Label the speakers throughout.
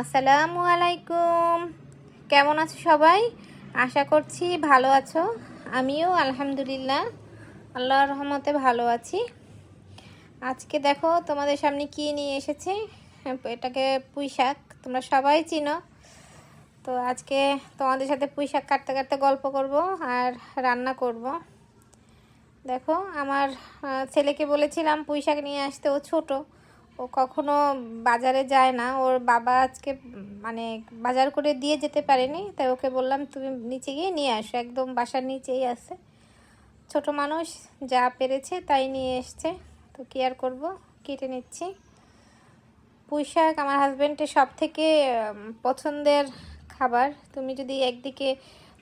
Speaker 1: আসসালামু আলাইকুম। কেমন আছো সবাই? আশা করছি ভালো আছো। আমিও আলহামদুলিল্লাহ আল্লাহর রহমতে ভালো আছি। আজকে দেখো তোমাদের সামনে কি নিয়ে এসেছি। এটাকে পুঁই শাক, তোমরা সবাই চিনো। তো আজকে তোমাদের সাথে পুঁই শাক কাটতে কাটতে গল্প করব আর রান্না করব। দেখো আমার ছেলেকে বলেছিলাম পুঁই শাক নিয়ে আসতে, ও ছোট, ও কখনো বাজারে যায় না। ওর বাবা আজকে মানে বাজার করে দিয়ে যেতে পারেনি, তাই ওকে বললাম তুমি নিচে গিয়ে নিয়ে আসো, একদম বাসার নিচেই আছে। ছোট মানুষ যা পেরেছে তাই নিয়ে এসছে, তো কি আর করবো, কেটে নিচ্ছি। পুঁই শাক আমার হাজব্যান্ডের সব থেকে পছন্দের খাবার। তুমি যদি একদিকে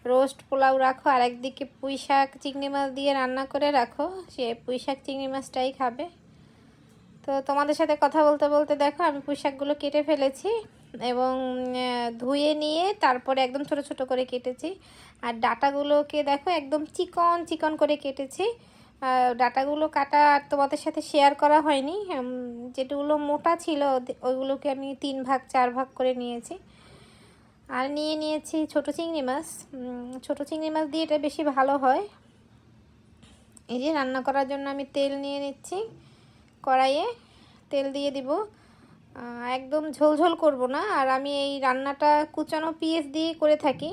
Speaker 1: রোস্ট পোলাও রাখো আর একদিকে পুঁই শাক চিংড়ি মাছ দিয়ে রান্না করে রাখো, সে পুঁই শাক চিংড়ি মাছটাই খাবে। তো তোমাদের সাথে কথা বলতে বলতে দেখো আমি পুঁই শাকগুলো কেটে ফেলেছি এবং ধুয়ে নিয়ে তারপরে একদম ছোট ছোট করে কেটেছি। আর ডাঁটাগুলোকে দেখো একদম চিকন চিকন করে কেটেছি। ডাঁটাগুলো কাটা তোমাদের সাথে শেয়ার করা হয়নি, যেগুলো মোটা ছিল ওইগুলোকে আমি 3 ভাগ 4 ভাগ করে নিয়েছি। আর নিয়েছি ছোট চিংড়ি মাছ। ছোট চিংড়ি মাছ দিয়ে এটা বেশি ভালো হয়। এই যে রান্না করার জন্য আমি তেল নিয়ে নিচ্ছি, কড়াইয়ে তেল দিয়ে দিব। একদম ঝোল করব না। আর আমি এই রান্নাটা কুচানো পেঁয়াজ দিয়ে করে থাকি।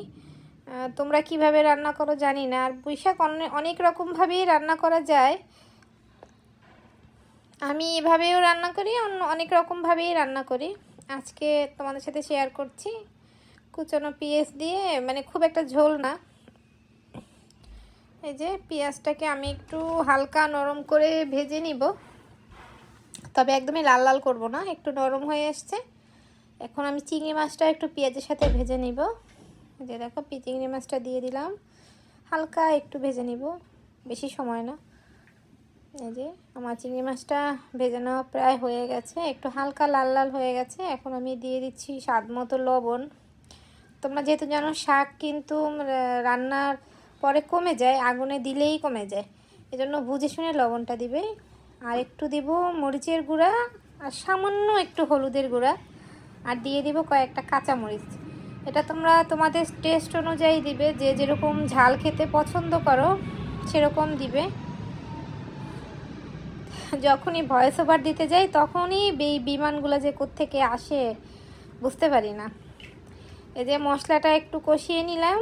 Speaker 1: তোমরা কিভাবে রান্না করো জানি না। আর পুঁই শাক অনেক রকমভাবেই রান্না করা যায়। আমি এভাবেও রান্না করি, অনেক রকমভাবেই রান্না করি। আজকে তোমাদের সাথে শেয়ার করছি কুচানো পেঁয়াজ দিয়ে, মানে খুব একটা ঝোল না। এই যে পেঁয়াজটাকে আমি একটু হালকা নরম করে ভেজে নিব, তবে একদমই লাল লাল করব না, একটু নরম হয়ে আসছে। এখন আমি চিংড়ি মাছটা একটু পেঁয়াজের সাথে ভেজে নিব। যে দেখো চিংড়ি মাছটা দিয়ে দিলাম, হালকা একটু ভেজে নিব, বেশি সময় না। এই যে আমার চিংড়ি মাছটা ভেজে নেওয়া প্রায় হয়ে গেছে, একটু হালকা লাল লাল হয়ে গেছে। এখন আমি দিয়ে দিচ্ছি স্বাদ মতো লবণ। তোমরা যেহেতু জানো শাক কিন্তু রান্নার পরে কমে যায়, আগুনে দিলেই কমে যায়, এজন্য বুঝে শুনে লবণটা দিবে। আর একটু দিব মরিচের গুঁড়া আর সামান্য একটু হলুদের গুঁড়া, আর দিয়ে দিব কয়েকটা কাঁচামরিচ। এটা তোমরা তোমাদের টেস্ট অনুযায়ী দিবে, যে যেরকম ঝাল খেতে পছন্দ করো সেরকম দিবে। যখনই ভয়েস ওভার দিতে যাই তখনই বিমানগুলো যে কোত্থেকে আসে বুঝতে পারি না। এই যে মশলাটা একটু কষিয়ে নিলাম,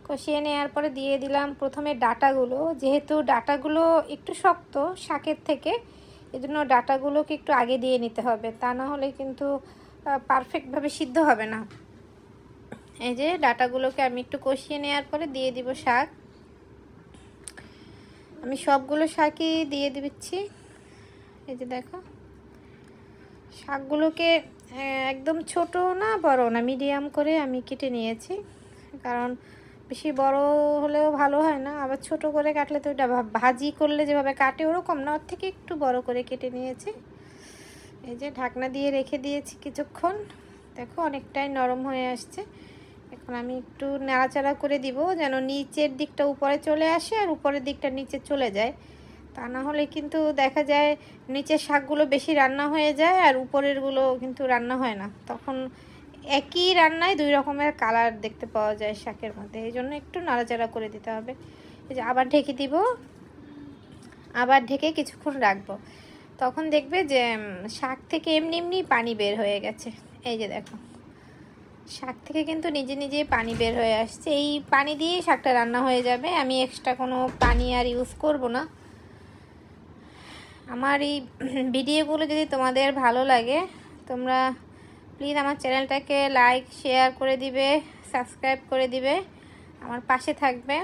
Speaker 1: কষিয়ে নেওয়ার পরে দিয়ে দিলাম প্রথমে ডাঁটাগুলো। যেহেতু ডাঁটাগুলো একটু শক্ত শাকের থেকে, এজন্য ডাঁটাগুলোকে একটু আগে দিয়ে নিতে হবে, তা না হলে কিন্তু পারফেক্টভাবে সিদ্ধ হবে না। এই যে ডাঁটাগুলোকে আমি একটু কষিয়ে নেওয়ার পরে দিয়ে দিব শাক। আমি সবগুলো শাকই দিয়ে দিচ্ছি। এই যে দেখো শাকগুলোকে একদম ছোট না বড় না, মিডিয়াম করে আমি কেটে নিয়েছি। কারণ বেশি বড় হলেও ভালো হয় না, আবার ছোট করে কাটলে তো ওটা ভাজি করলে যেভাবে কাটে ওরকম না, ওর থেকে একটু বড় করে কেটে নিয়েছি। এই যে ঢাকনা দিয়ে রেখে দিয়েছি কিছুক্ষণ, দেখো অনেকটাই নরম হয়ে আসছে। এখন আমি একটু নাড়াচাড়া করে দিব যেন নিচের দিকটা উপরে চলে আসে আর উপরের দিকটা নিচে চলে যায়। তা না হলে কিন্তু দেখা যায় নিচের শাকগুলো বেশি রান্না হয়ে যায় আর উপরেরগুলো কিন্তু রান্না হয় না, তখন একই রান্নায় 2 রকমের কালার দেখতে পাওয়া যায় শাকের মধ্যে। এই জন্য একটু নাড়াচাড়া করে দিতে হবে। এই যে আবার ঢেকে দিব, আবার ঢেকে কিছুক্ষণ রাখবো, তখন দেখবে যে শাক থেকে এমনি এমনি পানি বের হয়ে গেছে। এই যে দেখো শাক থেকে কিন্তু নিজে নিজেই পানি বের হয়ে আসছে, এই পানি দিয়েই শাকটা রান্না হয়ে যাবে। আমি এক্সট্রা কোনো পানি আর ইউজ করব না। আমার এই ভিডিওগুলো যদি তোমাদের ভালো লাগে তোমরা প্লিজ আমার চ্যানেলটাকে লাইক শেয়ার করে দিবে, সাবস্ক্রাইব করে দিবে, আমার পাশে থাকবে।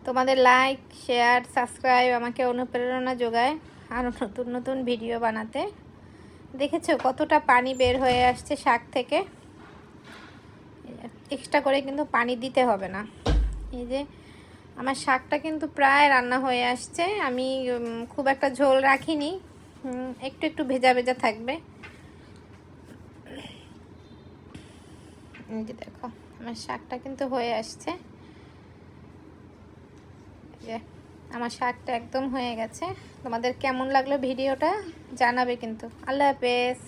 Speaker 1: তোমাদের লাইক শেয়ার সাবস্ক্রাইব আমাকে অনুপ্রেরণা যোগায় আরও নতুন নতুন ভিডিও বানাতে। দেখেছো কতটা পানি বের হয়ে আসছে শাক থেকে, এক্সট্রা করে কিন্তু পানি দিতে হবে না। এই যে আমার শাকটা কিন্তু প্রায় রান্না হয়ে আসছে। আমি খুব একটা ঝোল রাখিনি, একটু একটু ভেজা ভেজা থাকবে। এই যে দেখো আমার শাকটা কিন্তু হয়ে আসছে। আমার শাকটা একদম হয়ে গেছে। তোমাদের কেমন লাগলো ভিডিওটা জানাবে কিন্তু। আল্লাহ হাফেজ।